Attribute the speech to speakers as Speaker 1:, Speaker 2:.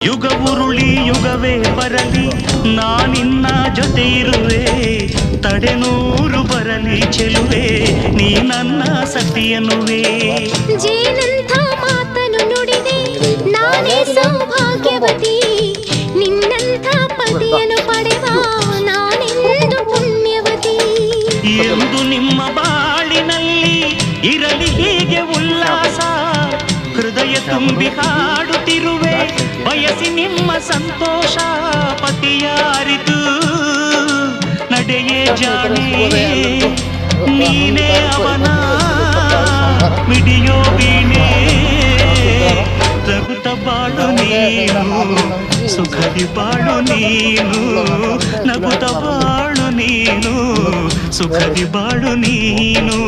Speaker 1: ಯುಗ ಉರುಳಿ ಯುಗವೇ ಬರಲಿ ನಾನಿನ್ನ ಜೊತೆ ಇರುವೆ, ತಡೆನೂರು ಬರಲಿ ಚೆಲುವೆ ನೀ ನನ್ನ ಸತಿಯನುವೆ.
Speaker 2: ಜೇನಂಥ ಮಾತನು ನುಡಿದೆ ನಾನೇ ಸೌಭಾಗ್ಯವತಿ, ನಿನ್ನಂಥ ಪತಿಯನ್ನು ಪಡೆವ ನಾನೆಂದು ಪುಣ್ಯವತಿ.
Speaker 1: ಎಂದು ನಿಮ್ಮ ಬಾಳಿನಲ್ಲಿ ಇರಲಿ ಹೀಗೆ ಉಲ್ಲಾಸ, ಹೃದಯ ತುಂಬಿ ಹಾಡುತ್ತಿರುವೆ ಬಯಸಿ ನಿಮ್ಮ ಸಂತೋಷ. ಪತಿಯಾರಿತು ನಡೆಯೇ ಜಾಣೆ ನೀನೇ ಅವನ ಮಿಡಿಯೋ ವೀಣೆ. ರಘುತ ಬಾಳು ನೀನು ಸುಖದಿ ಬಾಳು ನೀನು, ನಗುತ್ತ ಬಾಳು ನೀನು ಸುಖದಿ ಬಾಳು ನೀನು.